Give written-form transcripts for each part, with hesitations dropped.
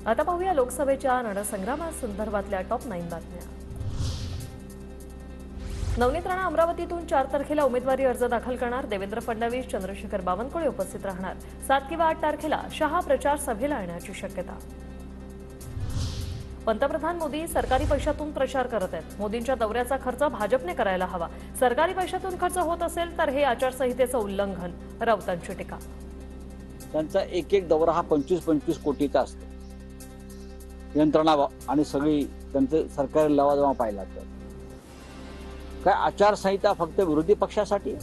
आता पाहूया लोकसभेच्या रणसंग्रामासंदर्भातल्या टॉप 9 बातम्या। नवनीत राणा अमरावतीतून 4 तारखेला उमेदवारी अर्ज दाखल करणार। देवेंद्र फडणवीस, चंद्रशेखर बावनकुळे उपस्थित राहणार। 7 किंवा 8 तारखेला शहा प्रचार सभेला येण्याची शक्यता। पंतप्रधान मोदी सरकारी पैशातून प्रचार करत आहेत। मोदींच्या दौऱ्याचा खर्च भाजपने करायला हवा। सरकारी पैशातून खर्च होत असेल तर हे आचारसंहितेचं उल्लंघन, राऊतांची टीका। त्यांचा एक दौरा हा 25-25 कोटीचा असतो। यंत्रणा आणि सगळी त्यांचे सरकारी लवाजमा पाहिला तर काय आचारसंहिता फक्त विरोधी पक्षासाठी?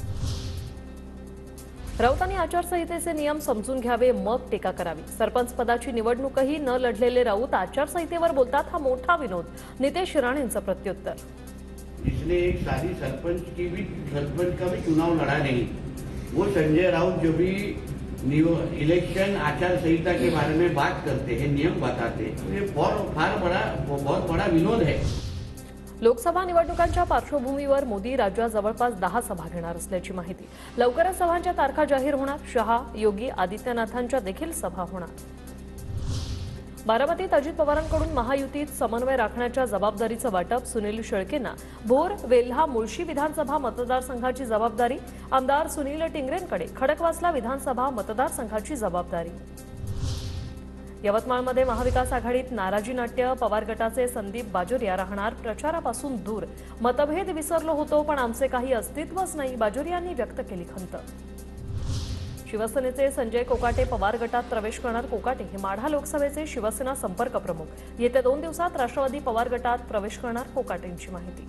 राऊतांनी आचारसंहितेचे नियम समजून घ्यावे, मग टीका करावी। सरपंच पदाची निवडणूकही न लढलेले राऊत आचारसंहितेवर बोलतात, हा मोठा विनोद। नितेश राणेंचं प्रत्युत्तर। जिसने एक सारी सरपंच का भी चुनाव लड़ा नहीं, वो संजय राउत जो भी इलेक्शन आचार संहिता के बारे में बात करते हैं, नियम बताते हैं, ये बहुत बड़ा विनोद है। लोकसभा निवडणुकांच्या पार्श्वभूमीवर मोदी राज्यात जवळपास 10 सभा घेणार असल्याची माहिती। लवकरच सभांच्या तारखा जाहीर होणार। शहा, योगी आदित्यनाथांच्या देखील सभा होणार। बारामतीत अजित पवारांकडून महायुतीत समन्वय राखण्याच्या जबाबदारीचं वाटप। सुनील शेळकेंना भोर, वेल्हा, मुळशी विधानसभा मतदारसंघाची जबाबदारी। आमदार सुनील टिंगरेंकडे खडकवासला विधानसभा मतदारसंघाची जबाबदारी। यवतमाळमध्ये महाविकास आघाडीत नाराजी नाट्य। पवार गटाचे संदीप बाजोरिया राहणार प्रचारापासून दूर। मतभेद विसरलो होतो पण आमचे काही अस्तित्वच नाही, बाजोरियांनी व्यक्त केली खंत। शिवसेनेचे संजय कोकाटे पवार गटात प्रवेश करणार। कोकाटे हे माढा लोकसभेचे शिवसेना संपर्क प्रमुख। येत्या 2 दिवसात राष्ट्रवादी पवार गटात प्रवेश करणार, कोकाटेंची माहिती।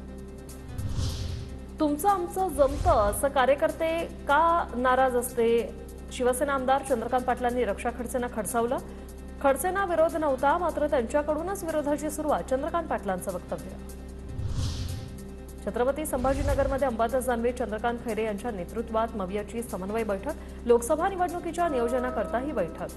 तुमचं आमचं जमतं असं कार्यकर्ते का नाराज असते? शिवसेना आमदार चंद्रकांत पाटलांनी रक्षा खडसेंना खडसावलं। खडसेंना विरोध नव्हता, मात्र त्यांच्याकडूनच विरोधाची सुरुवात, चंद्रकांत पाटलांचं वक्तव्य। छत्रपती संभाजीनगरमध्ये अंबादास दानवे, चंद्रकांत खैरे यांच्या नेतृत्वात मवियाची समन्वय बैठक। लोकसभा निवडणुकीच्या नियोजनाकरता ही बैठक।